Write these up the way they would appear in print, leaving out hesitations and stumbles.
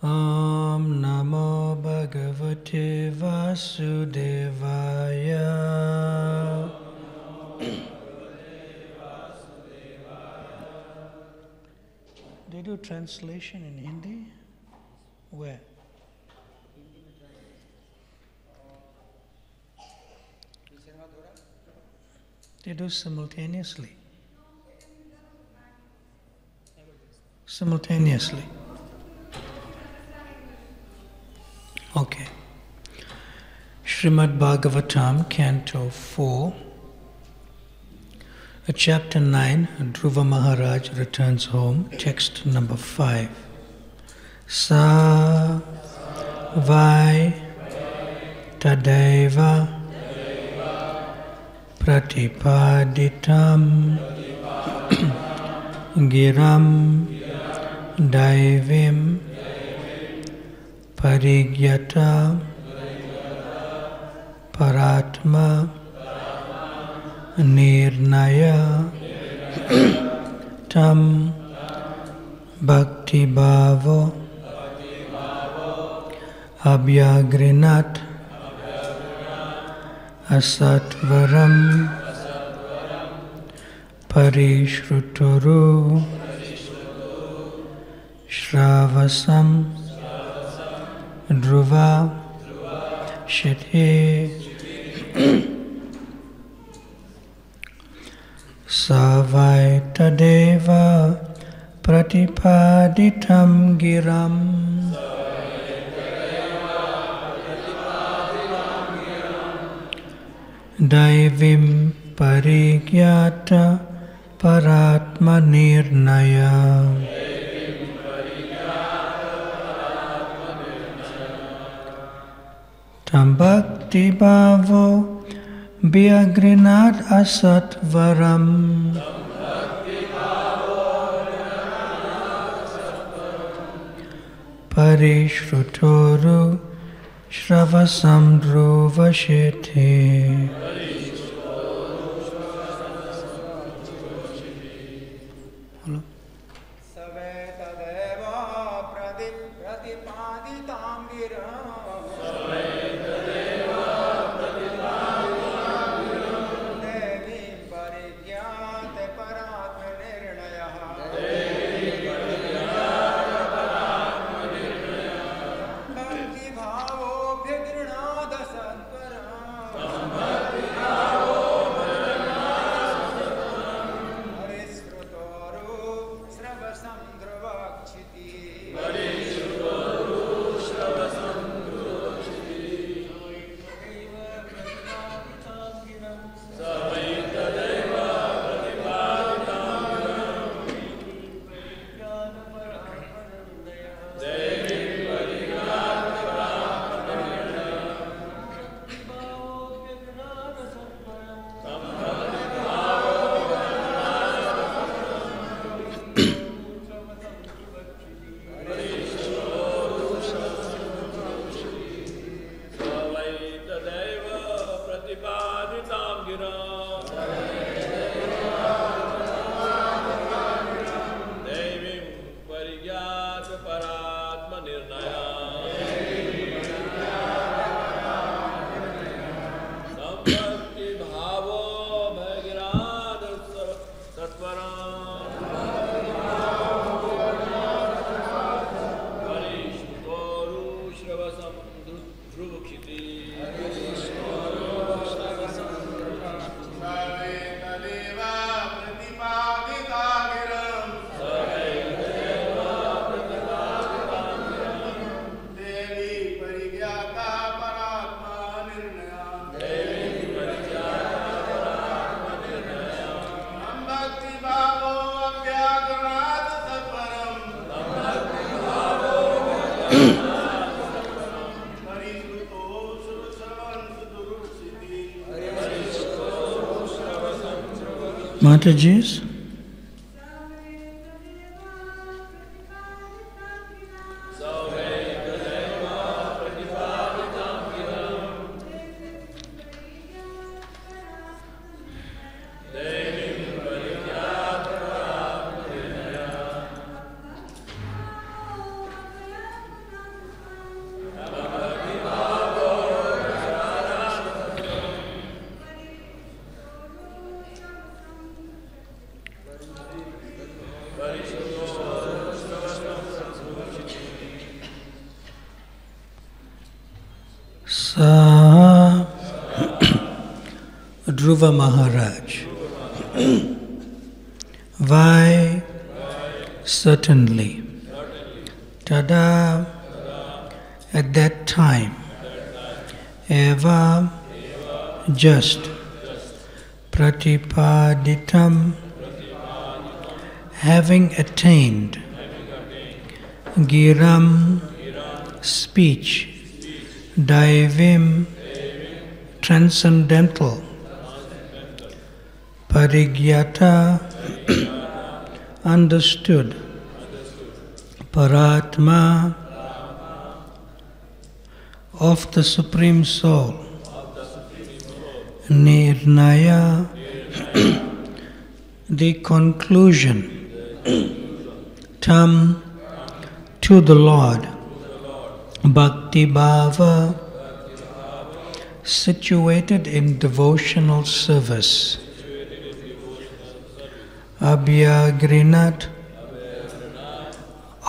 Om Namo Bhagavate Vasudevaya. They do translation in Hindi? Where? They do simultaneously. Simultaneously. Okay. Srimad Bhagavatam, Canto 4, Chapter 9, Dhruva Maharaj returns home, text number 5. Sa vai tadeva pratipaditam giram daivim parigyata paratma nirnaya tam bhakti bhavo abhyagrinat asatvaram parishruturu shravasam dhruva shithe savai tadeva pratipaditam giram daivim parigyata paratma nirnaya tam bhakti bhavo Vyagrinat asatvaram Parishrutoru Shravasam Dhruvashete. Mataji's. Dhruva Maharaj. Why? Certainly. Tada, at that time, eva, just, pratipaditam, having attained, giram, speech, daivim, transcendental, parigyata, understood, paratma, of the Supreme Soul, nirnaya, the conclusion, tam, to the Lord, Bhakti Bhava, situated in devotional service, Abhyagrinat,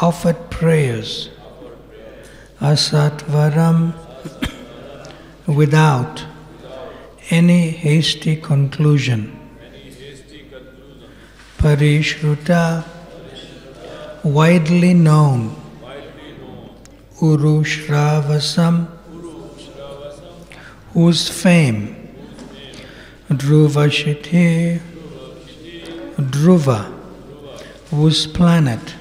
offered prayers, Asatvaram, without any hasty conclusion, Parishruta, widely known, Urushravasam, whose fame, Dhruvashiti, Dhruva, whose planet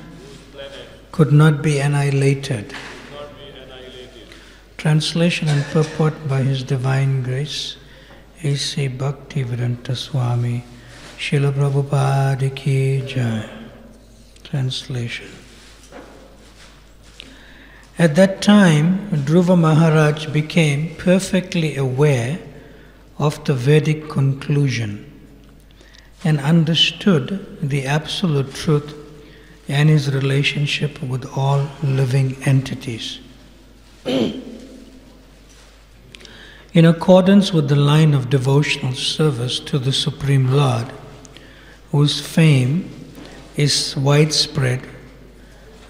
could not be annihilated. Translation and purport by His Divine Grace, A.C. Bhaktivedanta Swami, Srila Prabhupada Ki Jai. Translation. At that time, Dhruva Maharaj became perfectly aware of the Vedic conclusion and understood the absolute truth and his relationship with all living entities. In accordance with the line of devotional service to the Supreme Lord, whose fame is widespread,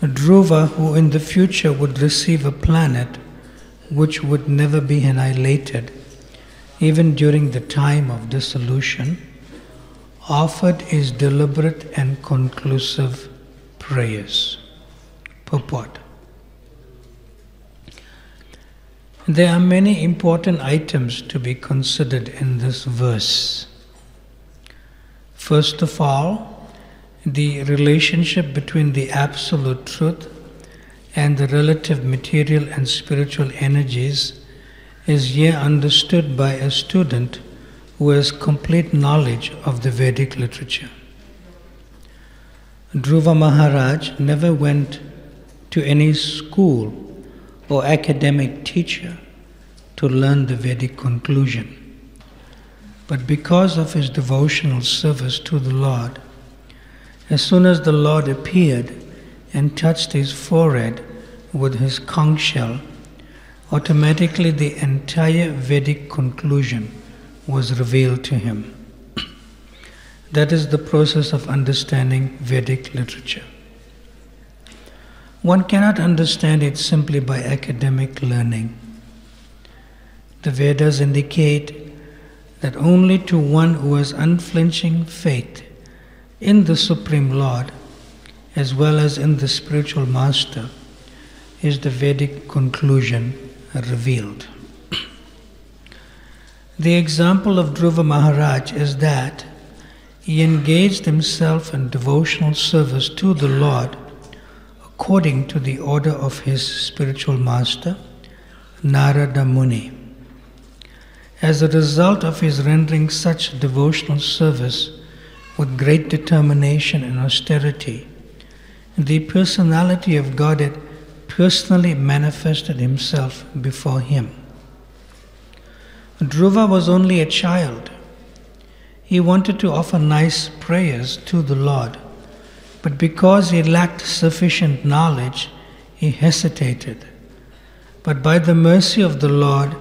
Dhruva, who in the future would receive a planet which would never be annihilated, even during the time of dissolution, offered his deliberate and conclusive prayers. Purport. There are many important items to be considered in this verse. First of all, the relationship between the absolute truth and the relative material and spiritual energies is here understood by a student who has complete knowledge of the Vedic literature. Dhruva Maharaj never went to any school or academic teacher to learn the Vedic conclusion. But because of his devotional service to the Lord, as soon as the Lord appeared and touched his forehead with his conch shell, automatically the entire Vedic conclusion was revealed to him. That is the process of understanding Vedic literature. One cannot understand it simply by academic learning. The Vedas indicate that only to one who has unflinching faith in the Supreme Lord, as well as in the spiritual master, is the Vedic conclusion revealed. The example of Dhruva Maharaj is that he engaged himself in devotional service to the Lord according to the order of his spiritual master, Narada Muni. As a result of his rendering such devotional service with great determination and austerity, the personality of Godhead personally manifested himself before him. Dhruva was only a child. He wanted to offer nice prayers to the Lord, but because he lacked sufficient knowledge, he hesitated. But by the mercy of the Lord,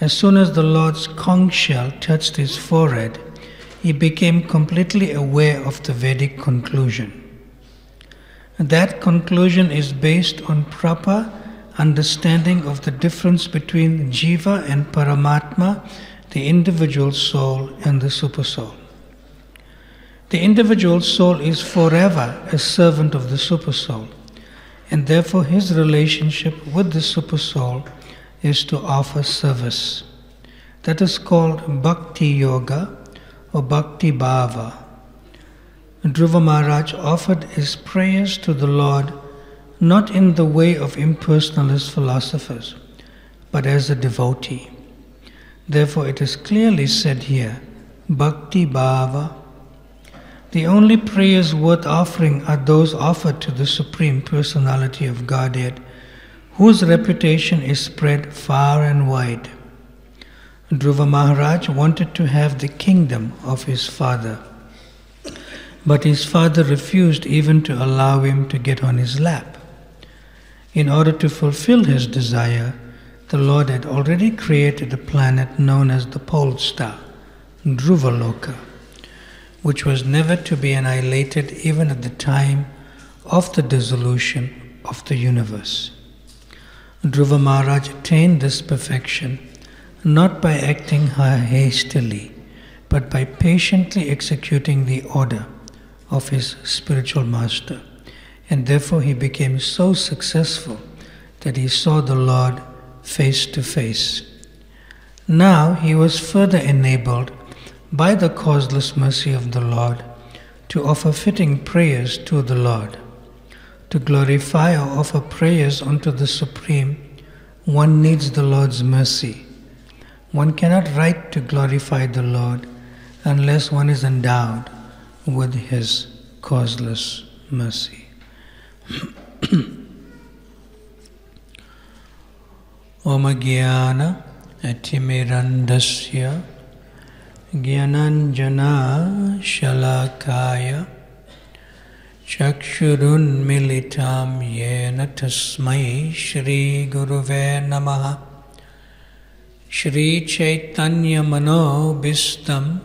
as soon as the Lord's conch shell touched his forehead, he became completely aware of the Vedic conclusion. That conclusion is based on proper understanding of the difference between Jiva and Paramatma the individual soul and the supersoul. The individual soul is forever a servant of the supersoul, and therefore his relationship with the supersoul is to offer service. That is called Bhakti Yoga or Bhakti Bhava. Dhruva Maharaj offered his prayers to the Lord not in the way of impersonalist philosophers, but as a devotee. Therefore it is clearly said here, Bhakti Bhava. The only prayers worth offering are those offered to the Supreme Personality of Godhead, whose reputation is spread far and wide. Dhruva Maharaj wanted to have the kingdom of his father, but his father refused even to allow him to get on his lap. In order to fulfill his desire, the Lord had already created a planet known as the pole star, Dhruvaloka, which was never to be annihilated even at the time of the dissolution of the universe. Dhruva Maharaj attained this perfection not by acting hastily, but by patiently executing the order of his spiritual master. And therefore he became so successful that he saw the Lord face to face. Now he was further enabled by the causeless mercy of the Lord to offer fitting prayers to the Lord. To glorify or offer prayers unto the Supreme, one needs the Lord's mercy. One cannot write to glorify the Lord unless one is endowed with His causeless mercy. Om Jnana Atimirandasya Jnananjana Shalakaya Chakshurun Militam Yena Tasmai Shri Guruve Namaha Shri Chaitanya Mano Bistam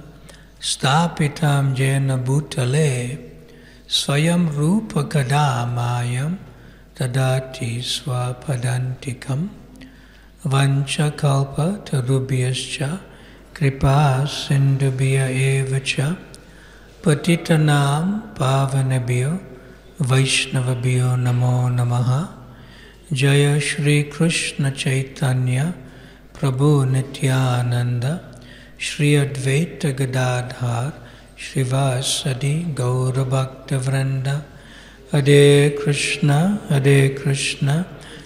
Stapitam Jena Bhutale Swayam Rupa Kadamayam Tadati Swapadantikam Vancha Kalpa Tarubhyascha Kripa Sindhubhya Evacha Patitanam Pavanabhyo Vaishnavabhyo Namo Namaha Jaya Shri Krishna Chaitanya Prabhu Nityananda Shri Advaita Gadadhar Shrivasadi Gaura Bhakta Vranda Hare Krishna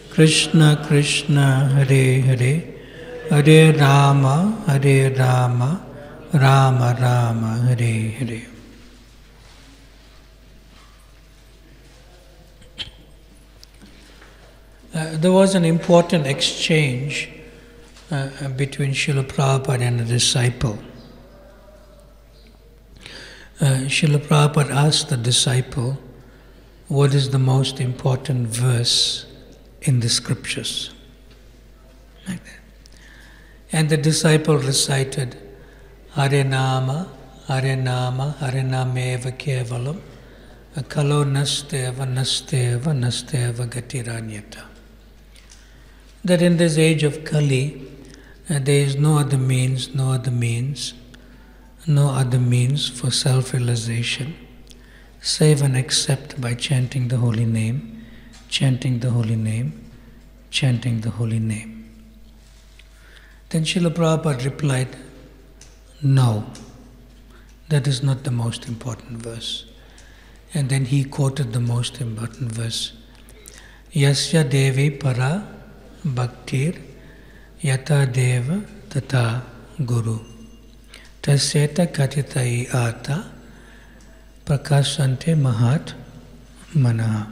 Krishna Krishna Hare Hare Hare Rama Rama Rama Hare Hare. There was an important exchange between Srila Prabhupada and a disciple. Srila Prabhupada asked the disciple, what is the most important verse in the scriptures? Like that. And the disciple recited, Hare Nama, Hare Nama, Hare Nameva Kevalam, Akalo Nasteva, Nasteva, Nasteva Gatiranyata. That in this age of Kali, there is no other means for self-realization, save and except by chanting the holy name, chanting the holy name, chanting the holy name. Then Srila Prabhupada replied, no, that is not the most important verse. And then he quoted the most important verse, Yasya Devi Para Bhaktir Yata Deva Tata Guru Tasyeta Katitai Ata Prakashante Mahat Manaha.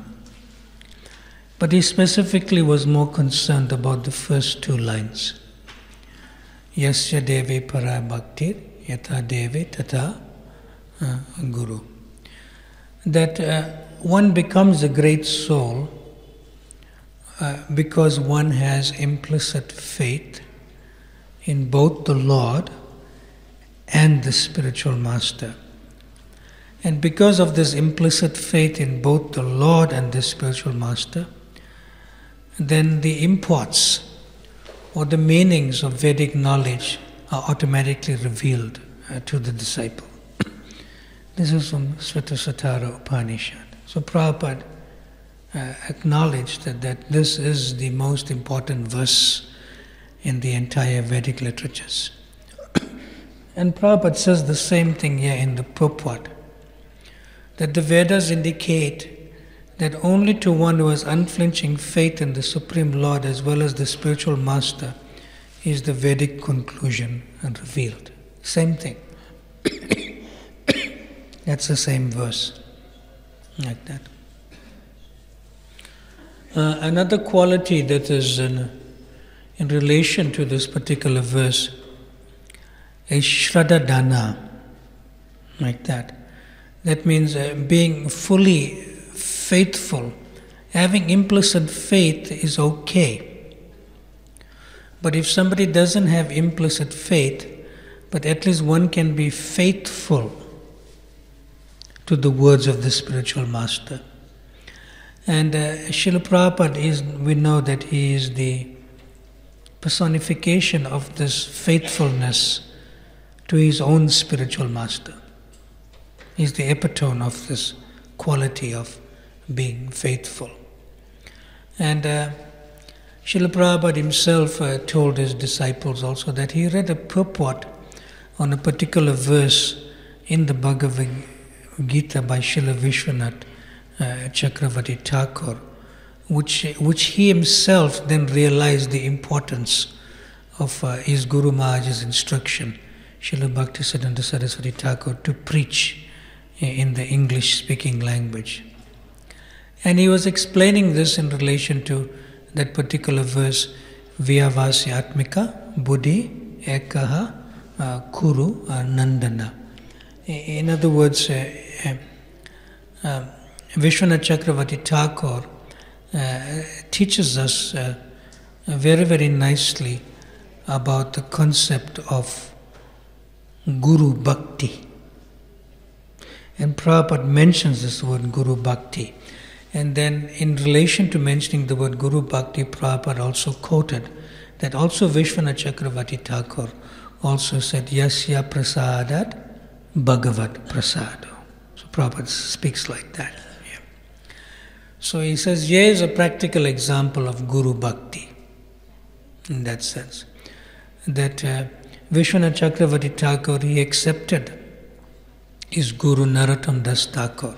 But he specifically was more concerned about the first two lines. Yasya Devi Para Bhaktir Yata Devi Tata Guru. That one becomes a great soul because one has implicit faith in both the Lord and the spiritual master. And because of this implicit faith in both the Lord and the spiritual master, then the imports or the meanings of Vedic knowledge are automatically revealed to the disciple. This is from Svetasvatara Upanishad. So Prabhupada acknowledged that this is the most important verse in the entire Vedic literatures. And Prabhupada says the same thing here in the purport, that the Vedas indicate that only to one who has unflinching faith in the Supreme Lord as well as the spiritual master is the Vedic conclusion revealed. Same thing. That's the same verse, like that. Another quality that is in relation to this particular verse is Shraddha Dana, like that. That means being fully faithful. Having implicit faith is okay. But if somebody doesn't have implicit faith, but at least one can be faithful to the words of the spiritual master. And Srila Prabhupada we know that he is the personification of this faithfulness to his own spiritual master. He is the epitome of this quality of being faithful. And Srila Prabhupada himself told his disciples also that he read a purport on a particular verse in the Bhagavad Gita by Srila Vishwanath Chakravarti Thakur, which he himself then realized the importance of his Guru Maharaj's instruction, Srila Bhaktisiddhanta Saraswati Thakur, to preach in the English-speaking language. And he was explaining this in relation to that particular verse, Vyavasya Atmika Buddhi Ekaha Kuru Nandana. In other words, Vishwanath Chakravarti Thakur teaches us very, very nicely about the concept of Guru Bhakti. And Prabhupada mentions this word Guru Bhakti. And then in relation to mentioning the word Guru Bhakti, Prabhupada also quoted that also Vishwanath Chakravarti Thakur also said, Yasya Prasadat Bhagavat Prasado. So Prabhupada speaks like that. Yeah. So he says, here is a practical example of Guru Bhakti, in that sense. That Vishwanath Chakravarti Thakur, he accepted his Guru Narottam Das Thakur.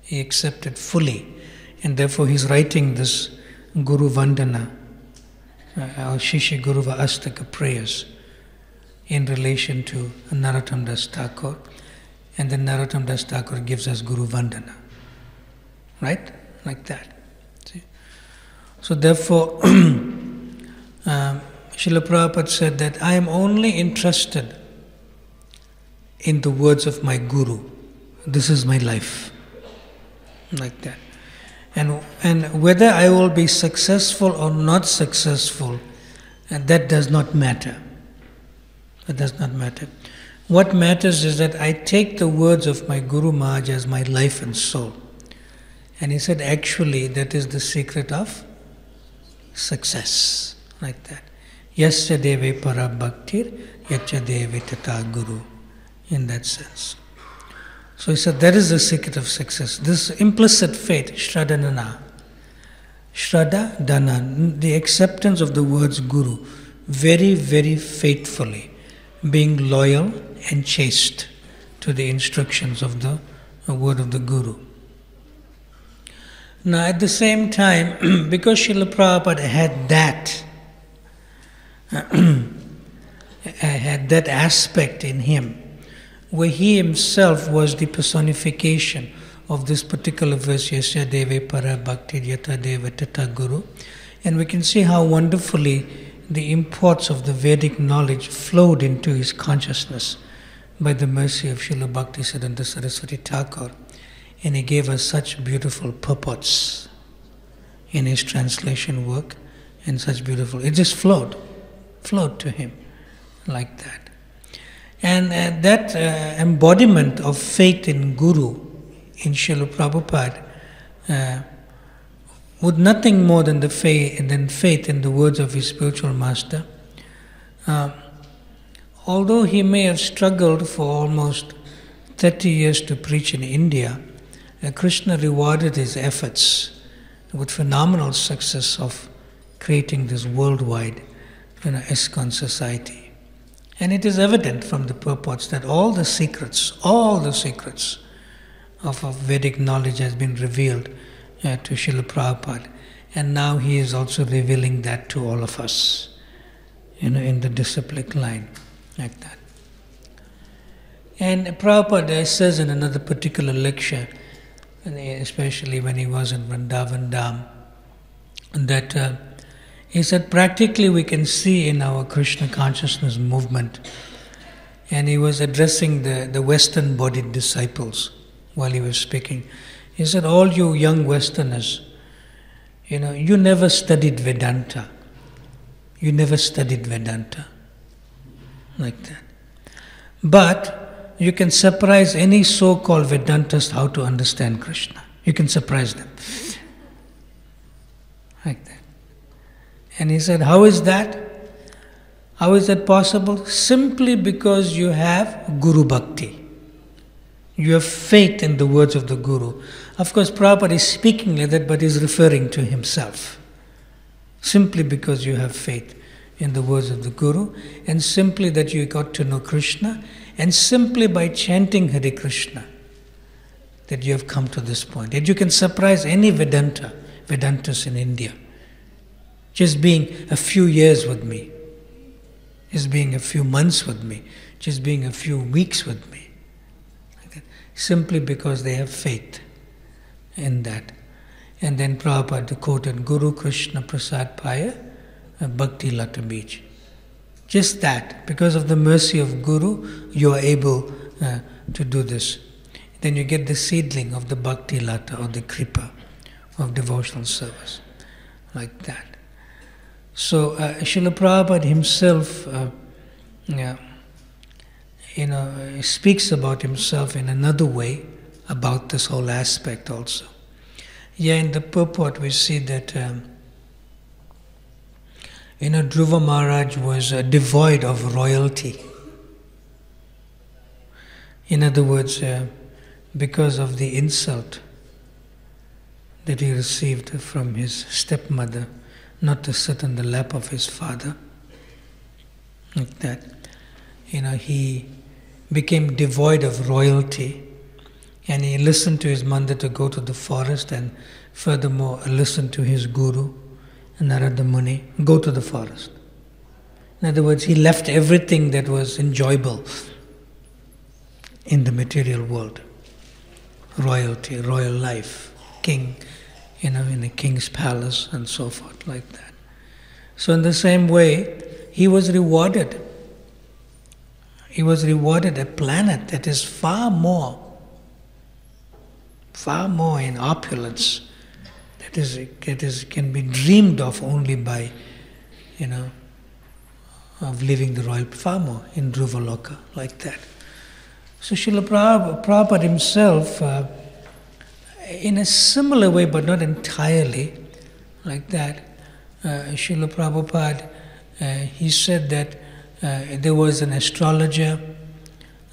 He accepted fully, and therefore he's writing this Guru Vandana, or Shishi Guru Astaka prayers in relation to Narottam Das Thakur, and then Narottam Das Thakur gives us Guru Vandana. Right? Like that. See? So therefore, Srila Prabhupada said that I am only interested in the words of my Guru. This is my life. Like that. And whether I will be successful or not successful, that does not matter. That does not matter. What matters is that I take the words of my Guru Maharaj as my life and soul. And he said, actually, that is the secret of success. Like that. Yasya deve para bhaktir, yacha deve tata guru. In that sense. So he said, that is the secret of success. This implicit faith, Shraddha Dana. Shraddha Dana, the acceptance of the words Guru, very, very faithfully, being loyal and chaste to the instructions of the word of the Guru. Now at the same time, because Srila Prabhupada had that aspect in him, where he himself was the personification of this particular verse, Yasya Deve Para Bhakti Yata Deva Tata Guru. And we can see how wonderfully the imports of the Vedic knowledge flowed into his consciousness by the mercy of Srila Bhaktisiddhanta Saraswati Thakur. And he gave us such beautiful purports in his translation work, and such beautiful, it just flowed to him like that. And that embodiment of faith in Guru, in Srila Prabhupada, with nothing more than faith in the words of his spiritual master, Although he may have struggled for almost 30 years to preach in India, Krishna rewarded his efforts with phenomenal success of creating this worldwide ISKCON society. And it is evident from the purports that all the secrets of Vedic knowledge has been revealed to Srila Prabhupada. And now he is also revealing that to all of us, in the disciplic line, like that. And Prabhupada says in another particular lecture, especially when he was in Vrindavan Dham, that he said practically we can see in our Krishna consciousness movement, and he was addressing the Western-bodied disciples while he was speaking. He said, all you young Westerners, you never studied Vedanta. You never studied Vedanta. Like that. But you can surprise any so-called Vedantist how to understand Krishna. You can surprise them. Like that. And he said, how is that? How is that possible? Simply because you have Guru Bhakti. You have faith in the words of the Guru. Of course, Prabhupada is speaking like that, but is referring to himself. Simply because you have faith in the words of the Guru, and simply that you got to know Krishna, and simply by chanting Hare Krishna, that you have come to this point. That you can surprise any Vedantas in India. Just being a few years with me, just being a few months with me, just being a few weeks with me. Simply because they have faith in that. And then Prabhupada quoted Guru Krishna Prasad Paya Bhakti Lata Beach. Just that, because of the mercy of Guru, you are able to do this. Then you get the seedling of the Bhakti Lata or the Kripa of devotional service, like that. So Srila Prabhupada himself speaks about himself in another way about this whole aspect also. Yeah, in the purport we see that Dhruva Maharaj was devoid of royalty. In other words, because of the insult that he received from his stepmother, not to sit on the lap of his father, like that. He became devoid of royalty, and he listened to his mother to go to the forest, and furthermore listened to his guru, Narada Muni, go to the forest. In other words, he left everything that was enjoyable in the material world. Royalty, royal life, king, in a king's palace and so forth, like that. So in the same way, he was rewarded. He was rewarded a planet that is far more in opulence, that can be dreamed of only by, of living the royal, far more in Dhruvaloka, like that. So Srila Prabhupada himself, in a similar way, but not entirely, like that, Srila Prabhupada, he said that there was an astrologer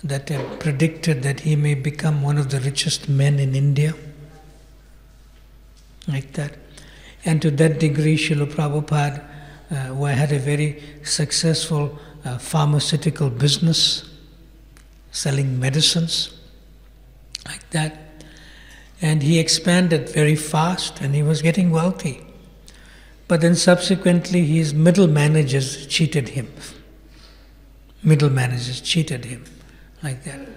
that predicted that he may become one of the richest men in India, like that. And to that degree, Srila Prabhupada had a very successful pharmaceutical business, selling medicines, like that. And he expanded very fast, and he was getting wealthy. But then subsequently, his middle managers cheated him. Like that.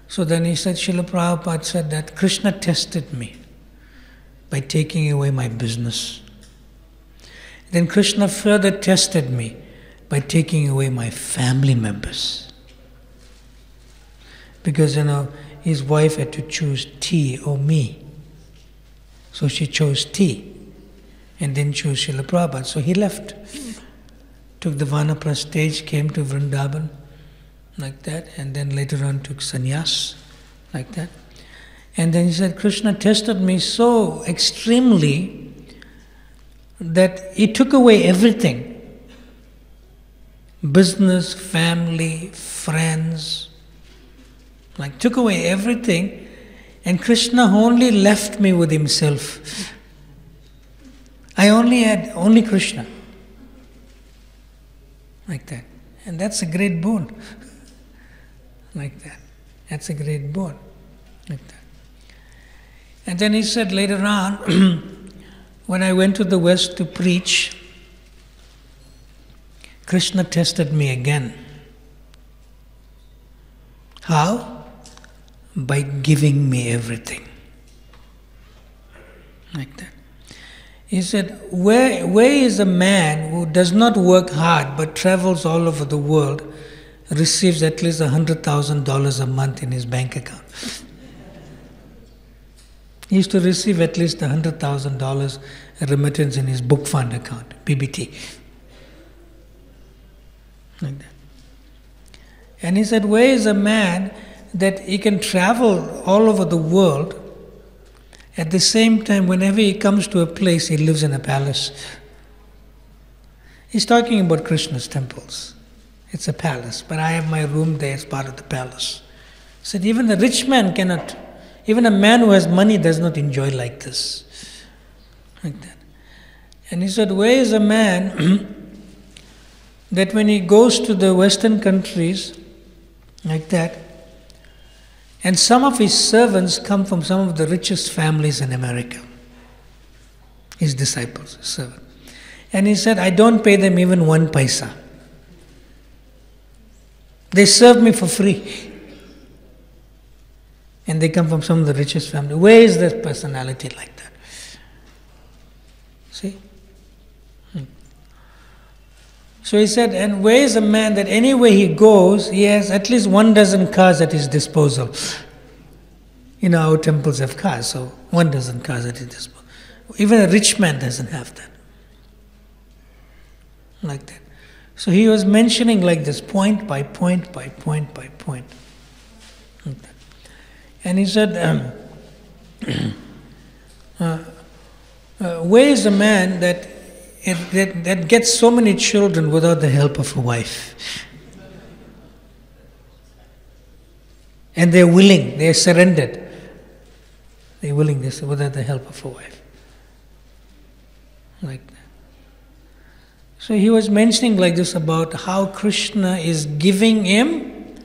So then he said, Srila Prabhupada said that Krishna tested me by taking away my business. Then Krishna further tested me by taking away my family members. Because, his wife had to choose tea or me. So she chose tea and didn't choose Srila Prabhupada. So he left. Took the Vanaprastha stage, came to Vrindavan, like that, and then later on took sannyas, like that. And then he said, Krishna tested me so extremely that he took away everything business, family, friends, like took away everything, and Krishna only left me with himself. I only had Krishna. Like that. And that's a great boon. Like that. That's a great boon. Like that. And then he said later on, when I went to the West to preach, Krishna tested me again. How? By giving me everything. Like that. He said, where is a man who does not work hard but travels all over the world, receives at least $100,000 a month in his bank account? He used to receive at least $100,000 remittance in his book fund account, BBT. Like that. And he said, where is a man that he can travel all over the world, at the same time, whenever he comes to a place, he lives in a palace? He's talking about Krishna's temples. It's a palace, but I have my room there as part of the palace. He said, even a rich man cannot, even a man who has money does not enjoy like this. Like that. And he said, where is a man that when he goes to the Western countries, like that, and some of his servants come from some of the richest families in America. His disciples, his servants. And he said, I don't pay them even 1 paisa. They serve me for free. And they come from some of the richest families. Where is that personality like that? See? So he said, and where is a man that anywhere he goes, he has at least 12 cars at his disposal. You know, our temples have cars, so 12 cars at his disposal. Even a rich man doesn't have that. Like that. So he was mentioning like this, point by point by point by point. Like that. And he said, where is a man that gets so many children without the help of a wife? And they're willing, they're surrendered. They're willing, without the help of a wife. Like that. So he was mentioning like this about how Krishna is giving him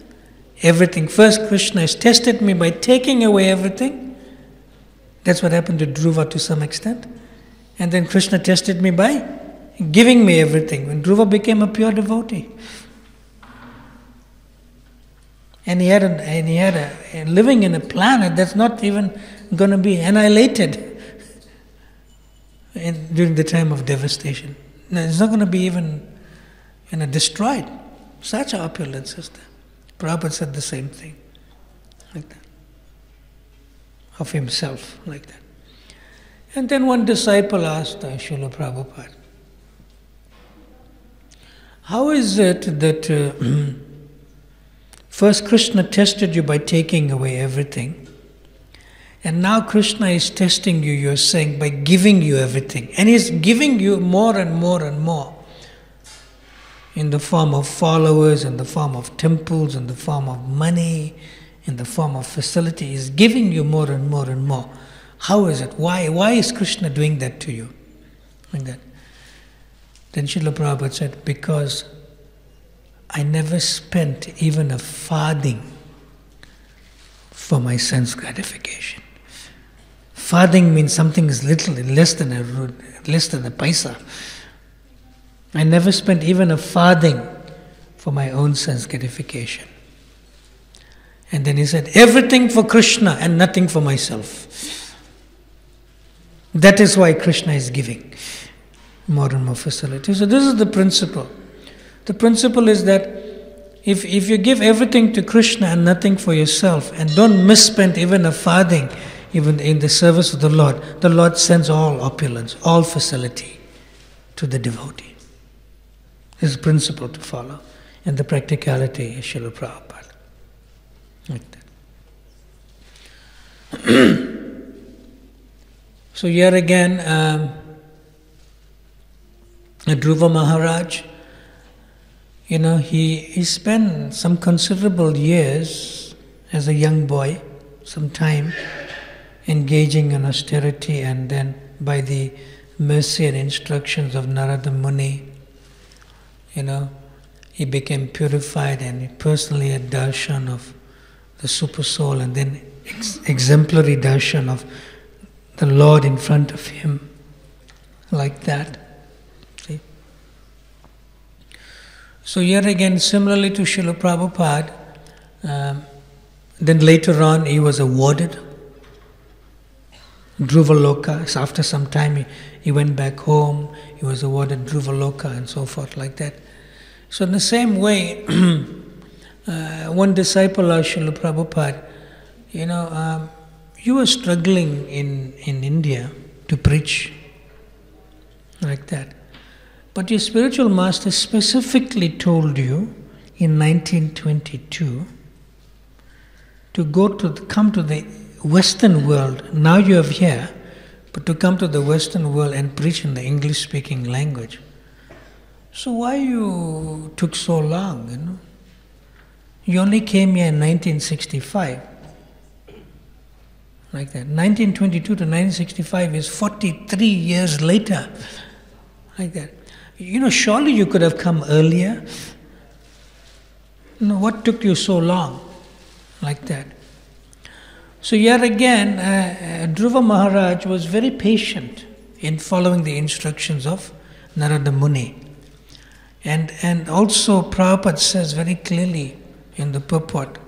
everything. First, Krishna has tested me by taking away everything. That's what happened to Dhruva to some extent. And then Krishna tested me by giving me everything. When Dhruva became a pure devotee. And he had living in a planet that's not even going to be annihilated during the time of devastation. No, it's not going to be even destroyed. Such opulence is there. Prabhupada said the same thing, like that, of himself, like that. And then one disciple asked Srila Prabhupada, how is it that first Krishna tested you by taking away everything, and now Krishna is testing you, you're saying, by giving you everything. And he's giving you more and more and more. In the form of followers, in the form of temples, in the form of money, in the form of facility. He's giving you more and more and more. How is it? Why is Krishna doing that to you? Like that. Then Srila Prabhupada said, because I never spent even a farthing for my sense gratification. Farthing means something is little, less than a paisa. I never spent even a farthing for my own sense gratification. And then he said, everything for Krishna and nothing for myself. That is why Krishna is giving more and more facility. So this is the principle. The principle is that if you give everything to Krishna and nothing for yourself, and don't misspend even a farthing, even in the service of the Lord sends all opulence, all facility to the devotee. This is a principle to follow. And the practicality is Srila Prabhupada. Like that. So here again, Dhruva Maharaj, he spent some considerable years as a young boy, some time engaging in austerity, and then by the mercy and instructions of Narada Muni, he became purified and he personally had darshan of the super soul, and then exemplary darshan of the Lord in front of him, like that. See? So here again, similarly to Srila Prabhupada, then later on he was awarded Dhruvaloka. So after some time he went back home, he was awarded Dhruvaloka and so forth, like that. So in the same way, one disciple of Srila Prabhupada, you were struggling in India to preach, like that. But your spiritual master specifically told you in 1922 to come to the Western world. Now you are here, but to come to the Western world and preach in the English-speaking language. So why you took so long, You only came here in 1965. Like that. 1922 to 1965 is 43 years later. Like that. Surely you could have come earlier. What took you so long? Like that. So here again, Dhruva Maharaj was very patient in following the instructions of Narada Muni. And also Prabhupada says very clearly in the purport,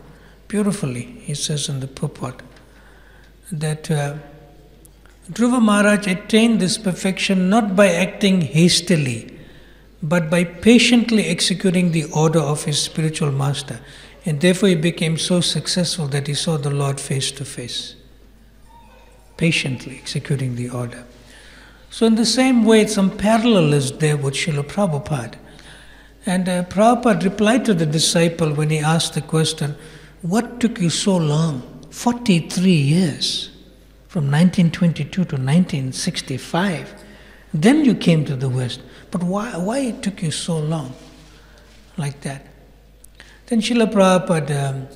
beautifully, he says in the purport, that Dhruva Maharaj attained this perfection not by acting hastily, but by patiently executing the order of his spiritual master. And therefore he became so successful that he saw the Lord face to face. Patiently executing the order. So in the same way, some parallel is there with Srila Prabhupada. And Prabhupada replied to the disciple when he asked the question, what took you so long? 43 years, from 1922 to 1965. Then you came to the West. But why it took you so long? Like that. Then Srila Prabhupada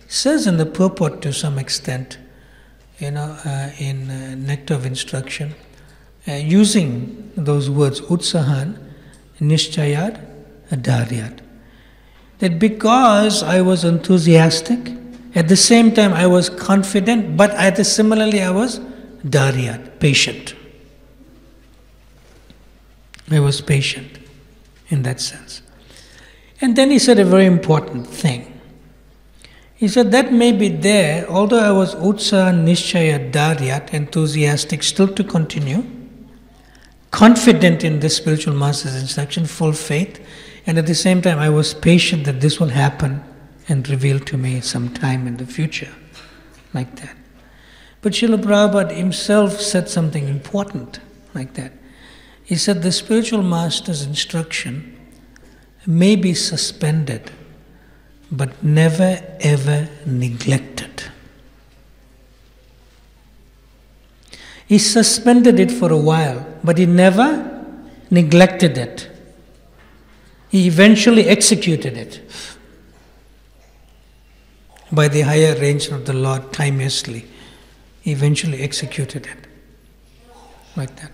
says in the purport to some extent, in Nectar of Instruction, using those words, Utsahan, Nishchayad, Dharyat, that because I was enthusiastic, at the same time I was confident, but similarly I was Dharyat, patient. I was patient in that sense. And then he said a very important thing. He said that may be there, although I was Utsaha, Nishchaya, Dharyat, enthusiastic still to continue, confident in the spiritual master's instruction, full faith, and at the same time I was patient that this will happen and reveal to me sometime in the future, like that. But Srila Prabhupada himself said something important, like that. He said the spiritual master's instruction may be suspended, but never ever neglected. He suspended it for a while, but he never neglected it. He eventually executed it by the higher arrangement of the Lord timelessly. He eventually executed it like that.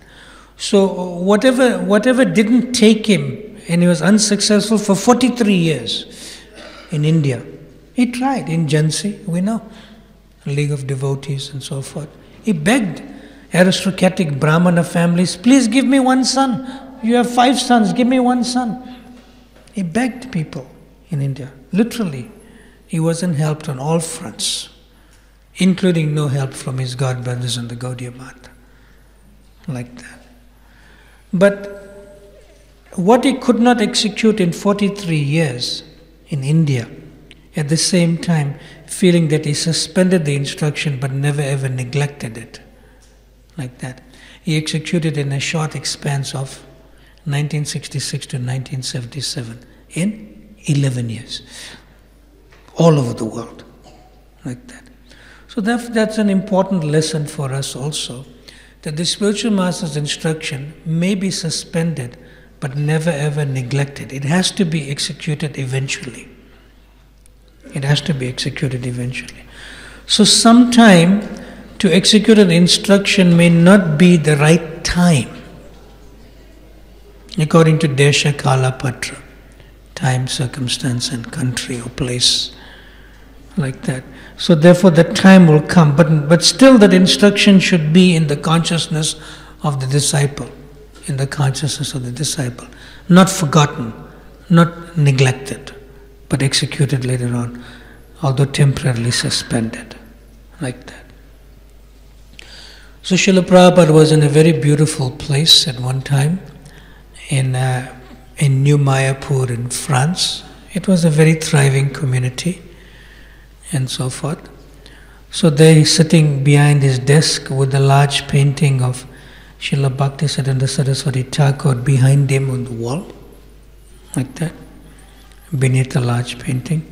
So whatever didn't take him, and he was unsuccessful for 43 years in India. He tried in Jhansi, we know, League of Devotees and so forth. He begged aristocratic Brahmana families, please give me one son. You have 5 sons, give me one son. He begged people in India, literally. He wasn't helped on all fronts, including no help from his god brothers and the Gaudiya Mata, like that. But what he could not execute in 43 years in India, at the same time feeling that he suspended the instruction but never ever neglected it, like that. He executed in a short expanse of 1966 to 1977, in 11 years, all over the world, like that. So that's an important lesson for us also, that the spiritual master's instruction may be suspended, but never ever neglected. It has to be executed eventually. It has to be executed eventually. So sometime to execute an instruction may not be the right time, according to Desha Kala Patra, time, circumstance and country or place, like that. So therefore the time will come, but still that instruction should be in the consciousness of the disciple, in the consciousness of the disciple, not forgotten, not neglected, but executed later on, although temporarily suspended, like that. So Srila Prabhupada was in a very beautiful place at one time, in New Mayapur in France. It was a very thriving community and so forth. So there he's sitting behind his desk with a large painting of Srila Bhaktisiddhanta Saraswati Thakur behind him on the wall, like that, beneath the large painting.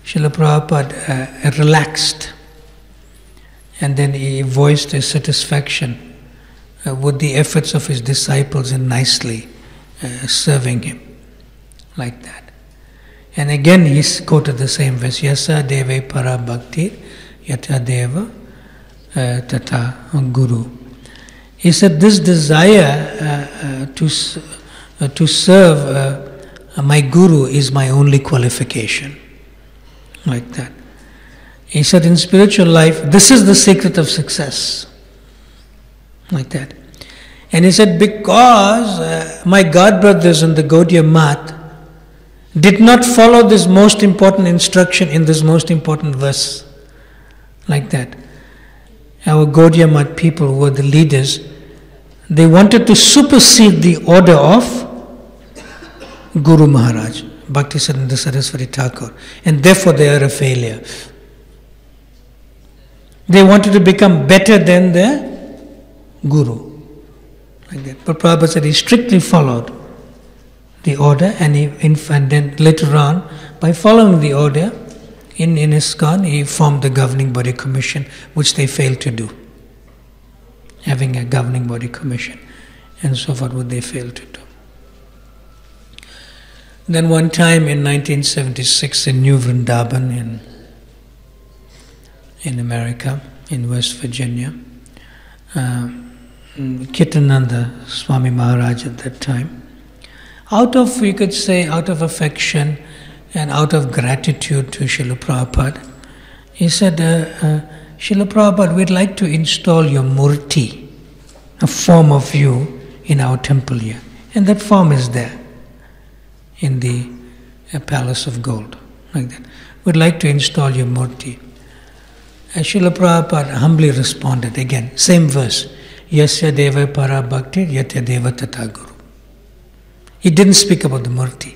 Srila Prabhupada relaxed, and then he voiced his satisfaction with the efforts of his disciples in nicely serving him, like that. And again he quoted the same verse, Yasa deve para bhakti yata deva tata guru. He said, this desire to serve my guru is my only qualification, like that. He said, in spiritual life, this is the secret of success, like that. And he said, because my God brothers in the Gaudiya Math did not follow this most important instruction in this most important verse, like that. Our Gaudiya Math people who were the leaders, they wanted to supersede the order of Guru Maharaj, Bhaktisiddhanta Saraswati Thakur, and therefore they are a failure. They wanted to become better than their Guru, like that. But Prabhupada said he strictly followed the order, and then later on, by following the order, in ISKCON, he formed the governing body commission, which they failed to do. Having a governing body commission, and so forth, what they failed to do. Then one time in 1976 in New Vrindavan in America, in West Virginia, Kirtananda Swami Maharaj at that time, out of affection and out of gratitude to Srila Prabhupada, he said, Srila Prabhupada, we'd like to install your murti, a form of you, in our temple here. And that form is there, in the palace of gold, like that. We'd like to install your murti. Srila Prabhupada humbly responded again, same verse, Yasya deva para bhakti yatya deva tata guru. He didn't speak about the murti.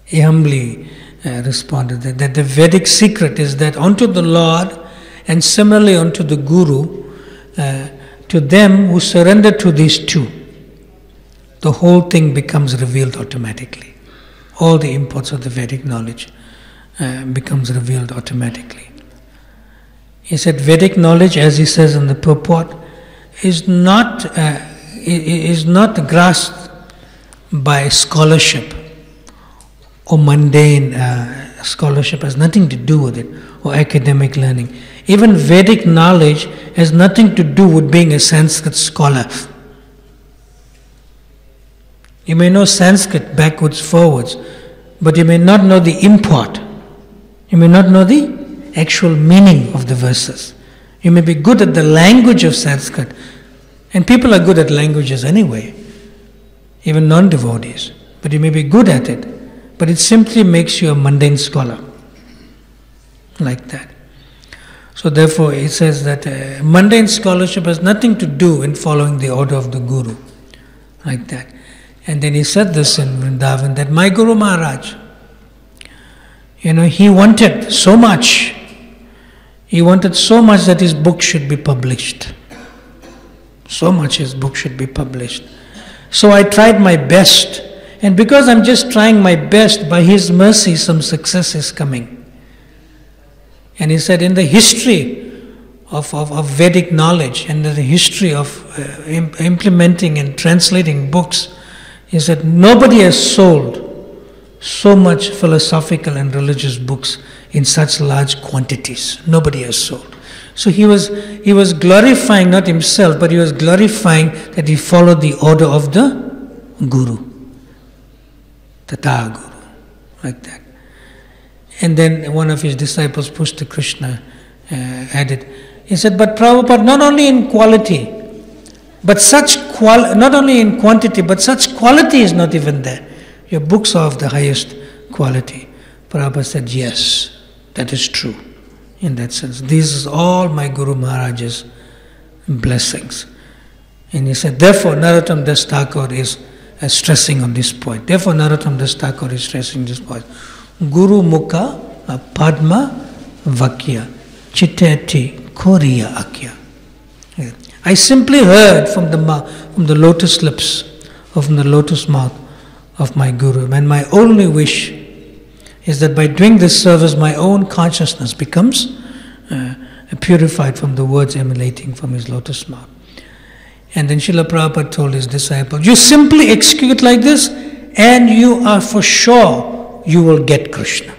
He humbly responded that the Vedic secret is that unto the Lord and similarly unto the Guru, to them who surrender to these two, the whole thing becomes revealed automatically. All the imports of the Vedic knowledge becomes revealed automatically. He said Vedic knowledge, as he says in the purport, is not grasped by scholarship or mundane scholarship, has nothing to do with it, or academic learning. Even Vedic knowledge has nothing to do with being a Sanskrit scholar. You may know Sanskrit backwards, forwards, but you may not know the import. You may not know the actual meaning of the verses. You may be good at the language of Sanskrit, and people are good at languages anyway, even non-devotees, but you may be good at it, but it simply makes you a mundane scholar, like that. So therefore he says that mundane scholarship has nothing to do in following the order of the Guru, like that. And then he said this in Vrindavan, that my Guru Maharaj, he wanted so much. He wanted so much that his book should be published. So much his book should be published. So I tried my best. And because I'm just trying my best, by his mercy some success is coming. And he said, in the history of Vedic knowledge and the history of implementing and translating books, He said, nobody has sold so much philosophical and religious books in such large quantities. Nobody has sold. So he was glorifying not himself, but he was glorifying that he followed the order of the Guru. Tata Guru. Like that. And then one of his disciples, Pushta Krishna, added, he said, but Prabhupada, not only in quality, but not only in quantity, but such quality is not even there. Your books are of the highest quality. Prabhupada said, yes, that is true. In that sense, this is all my Guru Maharaj's blessings. And he said, therefore, Narottam Das Thakur is stressing on this point. Therefore, Narottam Das Thakur is stressing this point. Guru Mukha Padma Vakya Chiteti Koriya Akya. I simply heard from the lotus lips, or from the lotus mouth of my Guru, and my only wish is that by doing this service, my own consciousness becomes purified from the words emanating from his lotus mouth. And then Srila Prabhupada told his disciple, you simply execute like this, and you are for sure you will get Krishna.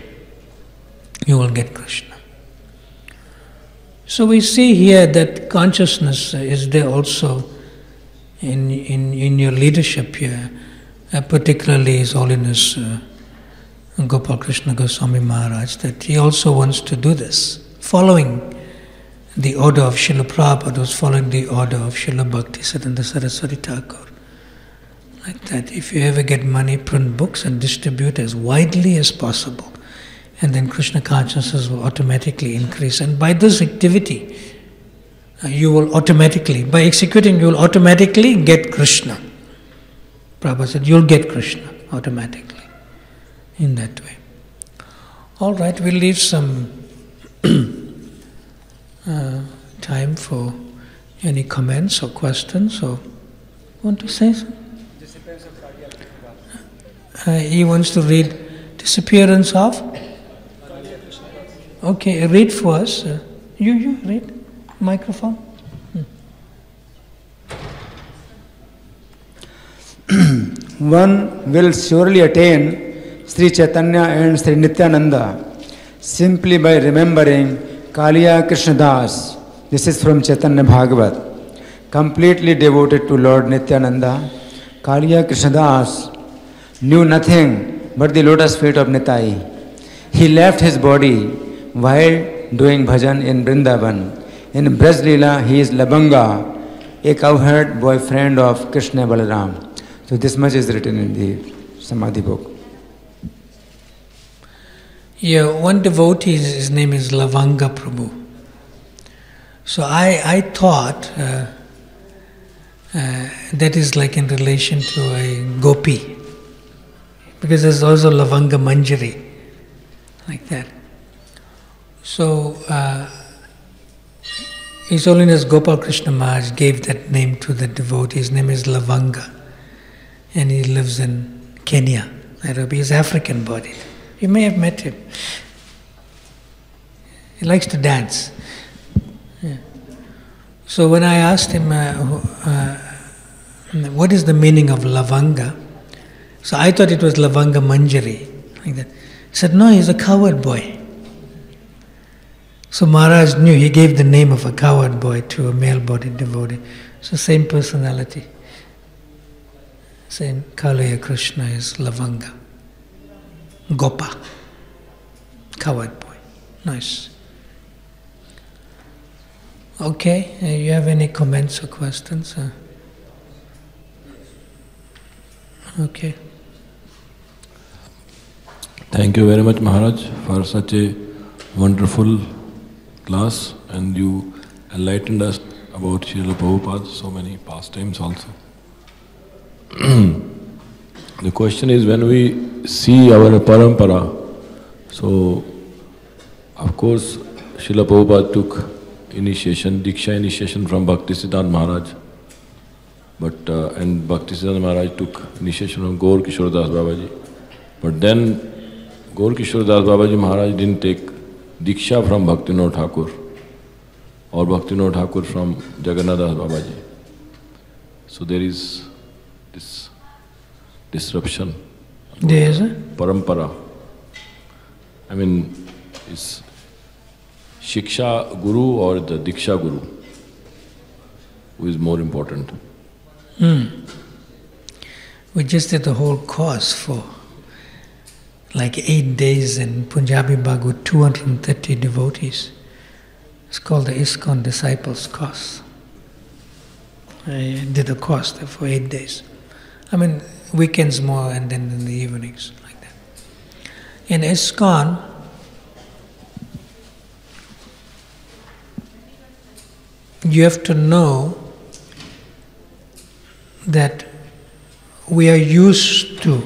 You will get Krishna. So we see here that consciousness is there also in your leadership here, particularly His Holiness Gopal Krishna Goswami Maharaj, that he also wants to do this, following the order of Srila Prabhupada, was following the order of Srila Bhakti Siddhanta Saraswati Thakur. Like that, if you ever get money, print books and distribute as widely as possible. And then Krishna consciousness will automatically increase. And by this activity, you will automatically, by executing, you will automatically get Krishna. Prabhupada said, you'll get Krishna automatically. In that way. All right, we'll leave some time for any comments or questions. Or want to say something? He wants to read Disappearance of? Okay, read for us. You read. Microphone. One will surely attain Sri Chaitanya and Sri Nityananda simply by remembering Kaliya Krishnadas. This is from Chaitanya Bhagavat. Completely devoted to Lord Nityananda, Kaliya Krishnadas knew nothing but the lotus feet of Nitai. He left his body while doing bhajan in Vrindavan. In Braj Leela, he is Labanga, a cowherd boyfriend of Krishna Balaram. So this much is written in the Samadhi book. Yeah, one devotee, his name is Lavanga Prabhu. So I thought that is like in relation to a gopi, because there's also Lavanga Manjari, like that. So His Holiness Gopal Krishna Maharaj gave that name to the devotee. His name is Lavanga, and he lives in Kenya, Nairobi. He's African bodied. You may have met him. He likes to dance. Yeah. So when I asked him, what is the meaning of Lavanga? So I thought it was Lavanga Manjari, like that. He said, no, he's a coward boy. So Maharaj knew, he gave the name of a coward boy to a male-bodied devotee. So same personality. Same Kalaya Krishna is Lavanga. Gopa. Coward boy. Nice. Okay, you have any comments or questions? Okay. Thank you very much, Maharaj, for such a wonderful class, and you enlightened us about Srila Prabhupada, so many pastimes also. The question is, when we see our parampara, so of course Srila Prabhupada took initiation, Diksha initiation from Bhakti Siddhanta Maharaj, but and Bhakti Siddhanta Maharaj took initiation from Gaur Kishore Das Babaji. But then Gaur Kishore Das Babaji Maharaj didn't take Diksha from Bhaktivinoda Thakur or Bhaktivinoda Thakur from Jagannath Das Babaji. So there is this disruption. There is a Parampara. I mean, is Shiksha Guru or the Diksha Guru? Who is more important? We just did the whole course for like 8 days in Punjabi Bhagavad, 230 devotees. It's called the ISKCON Disciples Course. I did a course there for 8 days. I mean, weekends more and then in the evenings, like that. In ISKCON, you have to know that we are used to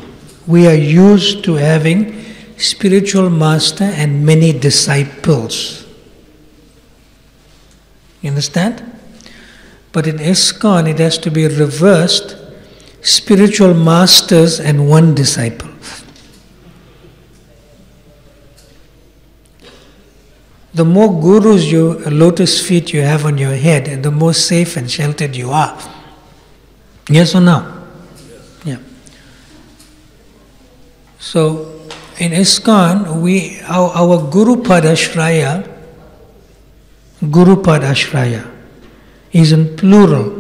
having spiritual master and many disciples. You understand? But in ISKCON it has to be reversed, spiritual masters and one disciple. The more gurus lotus feet you have on your head, the more safe and sheltered you are. Yes or no? Yeah. So in ISKCON, our Guru Padashraya is in plural.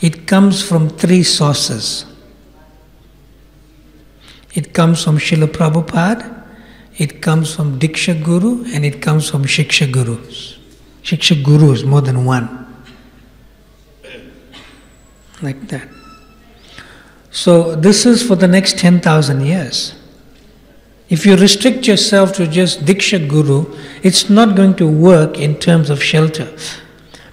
It comes from 3 sources. It comes from Srila Prabhupada, it comes from Diksha Guru, and it comes from Shiksha Gurus. Shiksha Gurus, more than one. Like that. So this is for the next 10,000 years. If you restrict yourself to just Diksha Guru, it's not going to work in terms of shelter.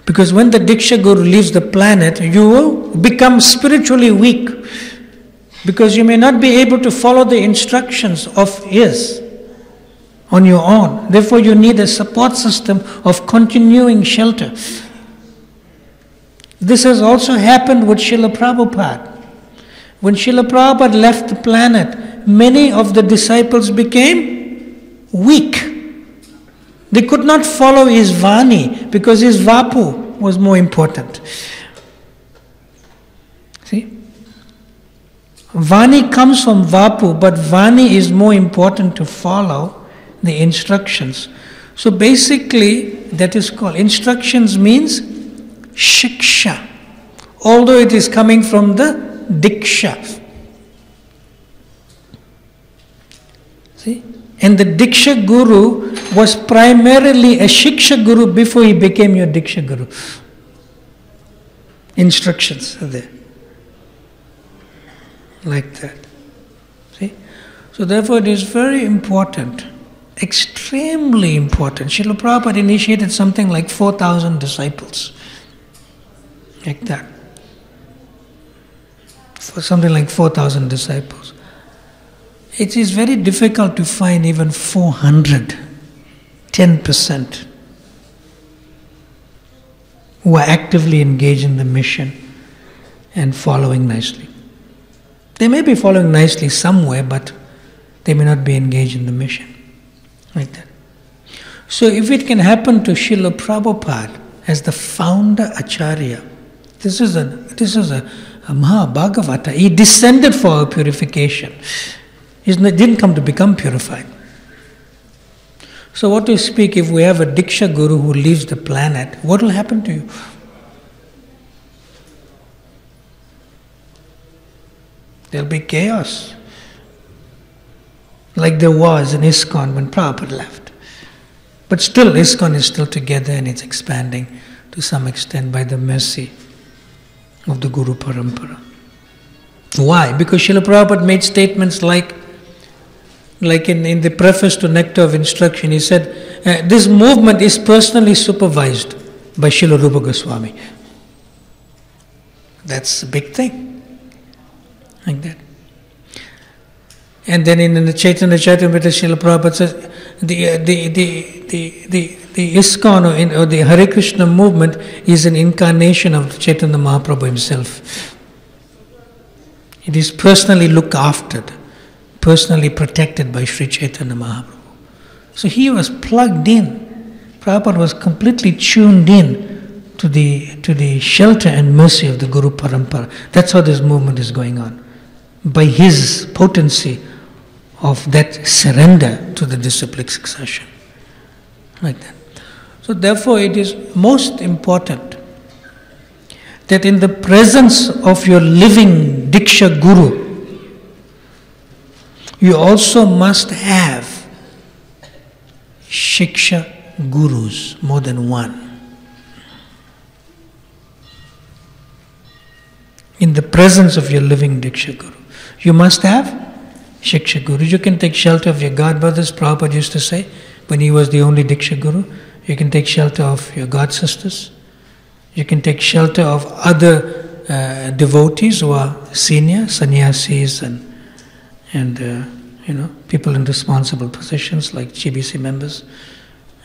Because when the Diksha Guru leaves the planet, you will become spiritually weak. Because you may not be able to follow the instructions of his on your own. Therefore you need a support system of continuing shelter. This has also happened with Srila Prabhupada. When Srila Prabhupada left the planet, many of the disciples became weak. They could not follow his Vani because his Vapu was more important. See? Vani comes from Vapu, but Vani is more important to follow the instructions. So basically, that is called, instructions means Shiksha, although it is coming from the Diksha. See? And the Diksha Guru was primarily a Shiksha Guru before he became your Diksha Guru. Instructions are there. Like that. See? So therefore it is very important, extremely important. Srila Prabhupada initiated something like 4,000 disciples. Like that. For something like 4,000 disciples. It is very difficult to find even 400, 10%, who are actively engaged in the mission and following nicely. They may be following nicely somewhere, but they may not be engaged in the mission. Like that. So if it can happen to Srila Prabhupada as the founder Acharya, this is a Mahabhagavata. He descended for our purification. He didn't come to become purified. So what do you speak if we have a Diksha Guru who leaves the planet? What will happen to you? There will be chaos. Like there was in ISKCON when Prabhupada left. But still ISKCON is still together and it's expanding to some extent by the mercy of the Guru Parampara. Why? Because Srila Prabhupada made statements like in the preface to Nectar of Instruction, he said, this movement is personally supervised by Srila Rupa Goswami. That's a big thing. Like that. And then in the Chaitanya Charitamrita, Srila Prabhupada says, the ISKCON or the Hare Krishna movement is an incarnation of Chaitanya Mahaprabhu himself. It is personally looked after, personally protected by Sri Chaitanya Mahaprabhu. So he was plugged in. Prabhupada was completely tuned in to the shelter and mercy of the Guru Parampara. That's how this movement is going on. by his potency of that surrender to the disciplic succession. Like that. So therefore it is most important that in the presence of your living Diksha Guru, you also must have Shiksha Gurus, more than one. In the presence of your living Diksha Guru, you must have Shiksha Guru. You can take shelter of your God brothers, Prabhupada used to say, when he was the only Diksha Guru. You can take shelter of your God sisters. You can take shelter of other devotees who are senior, sannyasis and people in responsible positions like GBC members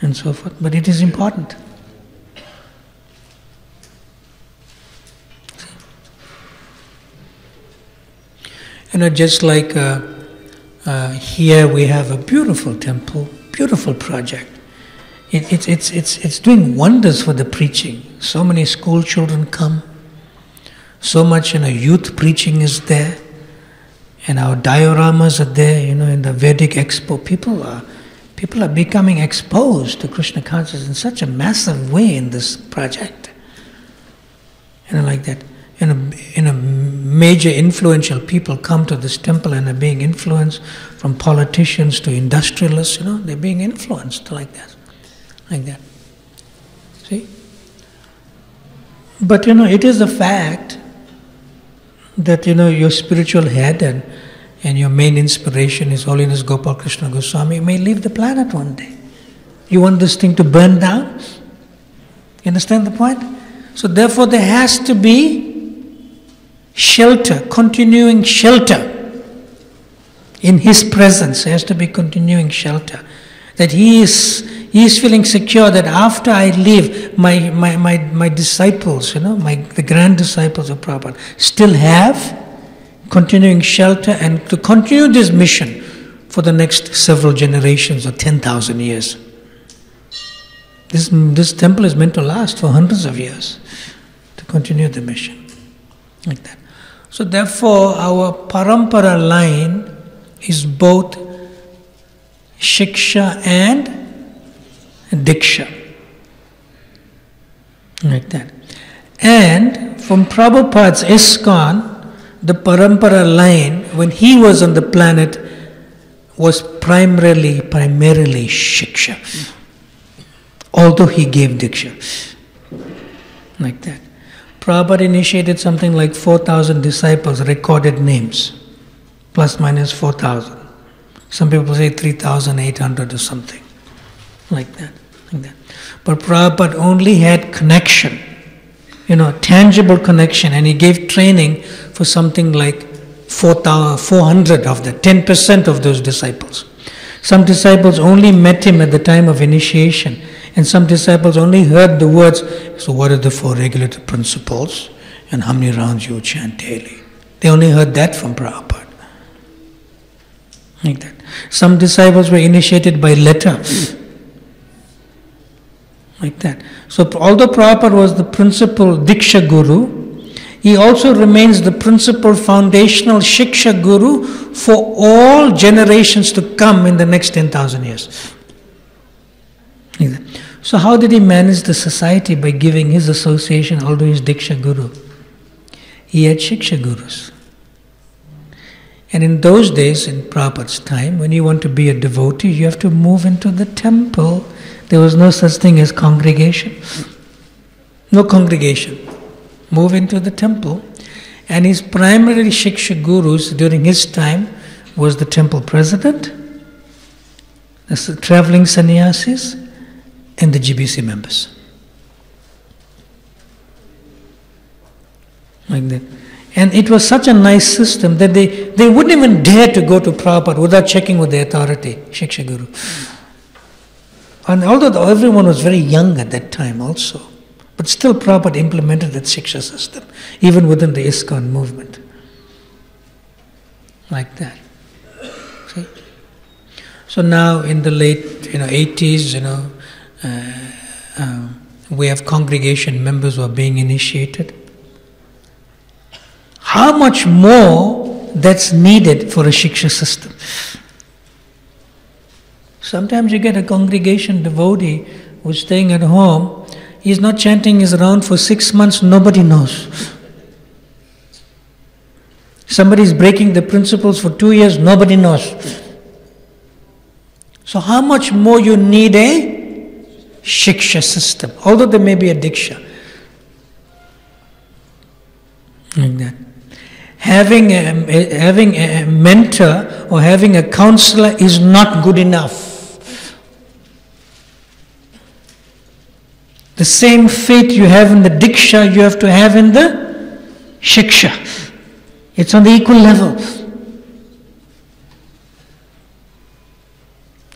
and so forth. But it is important. Just like here we have a beautiful temple, beautiful project. It's doing wonders for the preaching. So many school children come. So much youth preaching is there. And our dioramas are there, in the Vedic Expo. People are becoming exposed to Krishna consciousness in such a massive way in this project. Like that. Major influential people come to this temple and are being influenced, from politicians to industrialists, they're being influenced like that. See? But it is a fact that your spiritual head and your main inspiration is Holiness Gopal Krishna Goswami may leave the planet one day. You want this thing to burn down? You understand the point? So therefore there has to be shelter, continuing shelter. In his presence there has to be continuing shelter. That he is feeling secure that after I leave, my disciples, the grand disciples of Prabhupada, still have continuing shelter and to continue this mission for the next several generations or 10,000 years. This temple is meant to last for hundreds of years, to continue the mission. Like that. So therefore our parampara line is both Shiksha and Diksha. Like that. And from Prabhupada's ISKCON, the parampara line, when he was on the planet, was primarily Shiksha. Although he gave Diksha. Like that. Prabhupada initiated something like 4,000 disciples, recorded names, plus minus 4,000. Some people say 3,800 or something, like that. But Prabhupada only had connection, tangible connection, and he gave training for something like 400 of the 10% of those disciples. Some disciples only met him at the time of initiation, and some disciples only heard the words, so what are the 4 regulative principles, and how many rounds you chant daily. They only heard that from Prabhupada. Like that. Some disciples were initiated by letter. Like that. So although Prabhupada was the principal Diksha Guru, he also remains the principal foundational Shiksha Guru for all generations to come in the next 10,000 years. Like that. So how did he manage the society? By giving his association, although he's Diksha Guru. He had Shiksha Gurus. And in those days, in Prabhupada's time, when you want to be a devotee, you have to move into the temple. There was no such thing as congregation. No congregation. Move into the temple. And his primary Shiksha Gurus during his time was the temple president, the traveling sannyasis, and the GBC members. Like that. And it was such a nice system that they wouldn't even dare to go to Prabhupada without checking with the authority, Shiksha Guru. And although everyone was very young at that time also, but still Prabhupada implemented that Shiksha system, even within the ISKCON movement. Like that. See? So now in the late 80s, we have congregation members who are being initiated. How much more that's needed for a Shiksha system. Sometimes you get a congregation devotee who's staying at home, he's not chanting his round for 6 months, nobody knows. Somebody's breaking the principles for 2 years, nobody knows. So how much more you need a Shiksha system, although there may be a Diksha. Like that. Having a mentor or having a counselor is not good enough. The same faith you have in the Diksha, you have to have in the Shiksha. It's on the equal level.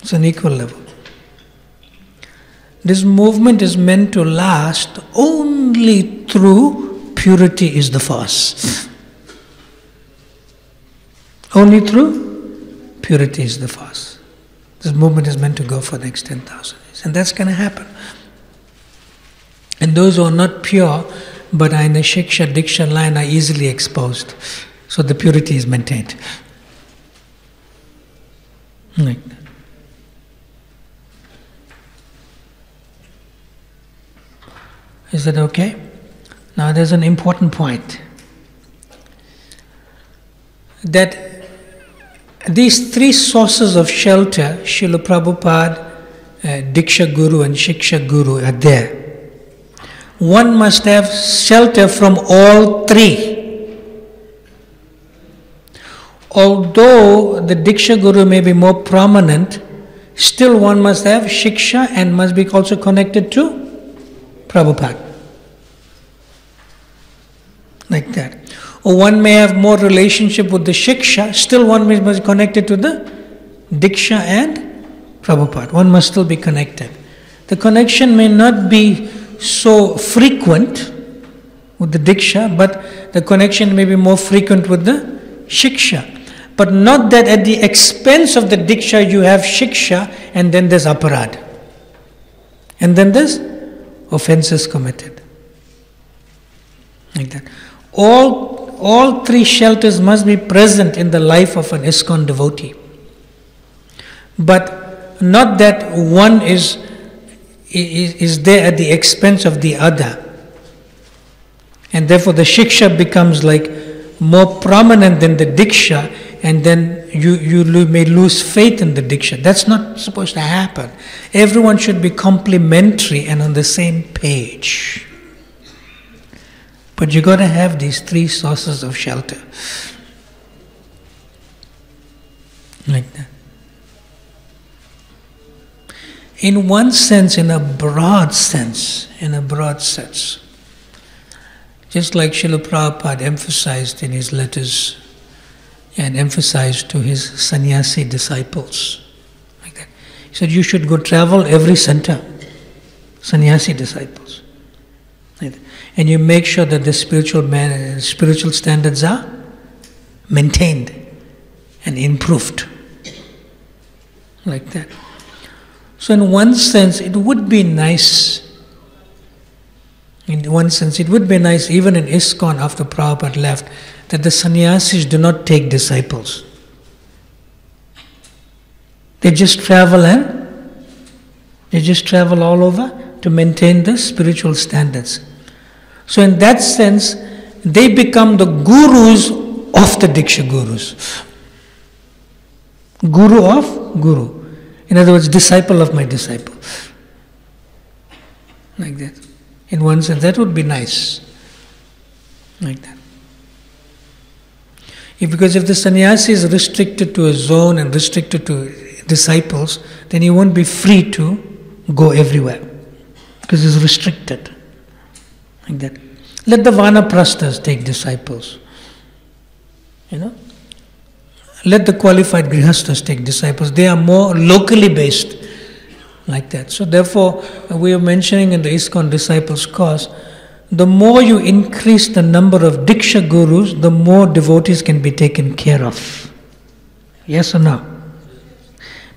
It's an equal level. This movement is meant to last only through purity is the force. Only through purity is the force. This movement is meant to go for the next 10,000 years. And that's going to happen. And those who are not pure, but are in the Shiksha, Diksha line are easily exposed. So the purity is maintained. Like that. Is that okay? Now there's an important point. That these three sources of shelter, Srila Prabhupada, Diksha Guru and Shiksha Guru are there. One must have shelter from all three. Although the Diksha Guru may be more prominent, still one must have Shiksha and must be also connected to Prabhupada. Like that. Or one may have more relationship with the Shiksha, still one must be connected to the Diksha and Prabhupada. One must still be connected. The connection may not be so frequent with the Diksha, but the connection may be more frequent with the Shiksha. But not that at the expense of the Diksha you have Shiksha and then there's aparad. And then there's offenses committed. Like that. All three shelters must be present in the life of an ISKCON devotee. But not that one is there at the expense of the other. And therefore the Shiksha becomes like more prominent than the Diksha, and then you may lose faith in the Diksha. That's not supposed to happen. Everyone should be complementary and on the same page. But you got to have these three sources of shelter. Like that. In one sense, in a broad sense, just like Srila Prabhupada emphasized in his letters and emphasized to his sannyasi disciples, like that. He said, you should go travel every center, sannyasi disciples. Like that. And you make sure that the spiritual standards are maintained and improved. Like that. So in one sense, it would be nice. In one sense, it would be nice, even in ISKCON after Prabhupada left, that the sannyasis do not take disciples. They just travel all over to maintain the spiritual standards. So in that sense, they become the gurus of the Diksha Gurus. Guru of Guru. In other words, disciple of my disciple. Like that. In one sense, that would be nice. Like that. Because if the sannyasi is restricted to a zone and restricted to disciples, then he won't be free to go everywhere. Because he's restricted. Like that. Let the vanaprasthas take disciples. Let the qualified grihasthas take disciples. They are more locally based. Like that. So therefore, we are mentioning in the ISKCON Disciples course, the more you increase the number of Diksha Gurus, the more devotees can be taken care of. Yes or no?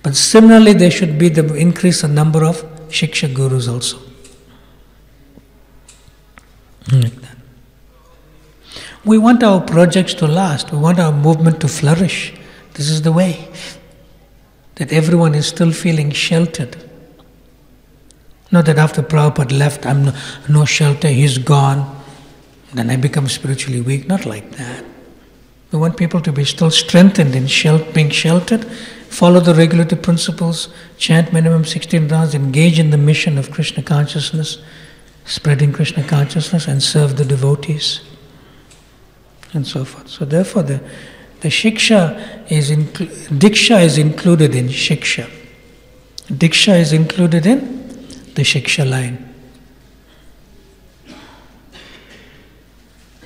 But similarly, there should be the increase in number of Shiksha Gurus also. Like that. We want our projects to last. We want our movement to flourish. This is the way. That everyone is still feeling sheltered. Not that after Prabhupada left, I'm no shelter, he's gone, then I become spiritually weak. Not like that. We want people to be still strengthened in being sheltered, follow the regulative principles, chant minimum 16 rounds, engage in the mission of Krishna consciousness, spreading Krishna consciousness, and serve the devotees, and so forth. So therefore the shiksha is diksha is included in shiksha. Diksha is included in the shiksha line.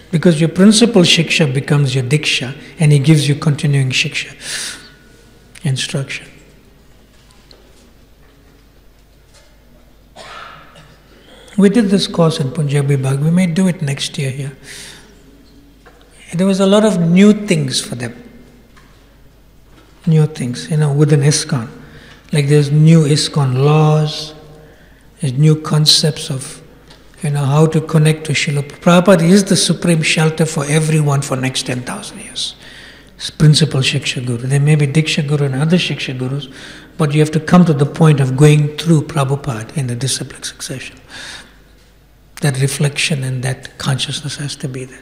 Because your principal shiksha becomes your diksha, and he gives you continuing shiksha, instruction. We did this course in Punjabi Bagh. We may do it next year here. There was a lot of new things for them. New things, within ISKCON. Like there's new ISKCON laws, there's new concepts of, how to connect to Srila Prabhupada. Is the supreme shelter for everyone for next 10,000 years. It's principal Shiksha Guru. There may be Diksha Guru and other Shiksha Gurus, but you have to come to the point of going through Prabhupada in the disciplic succession. That reflection and that consciousness has to be there.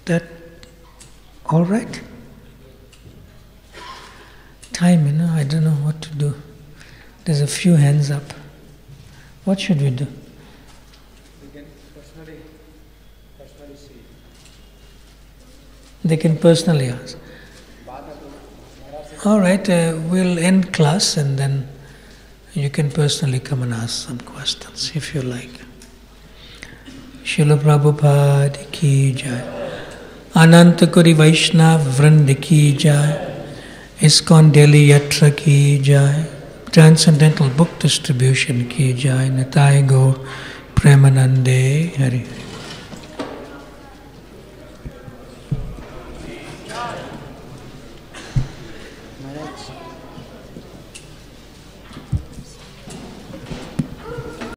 That all right? Time, I don't know what to do. There's a few hands up. What should we do? We can personally see. They can personally ask. All right, we'll end class and then you can personally come and ask some questions if you like. Srila Prabhupada ki jai. Ananta Kuri Vaishnav Vrind ki jai. ISKCON Delhi Yatra ki jai. Transcendental Book Distribution ki jai. Nitai Gaur Premanande Hari.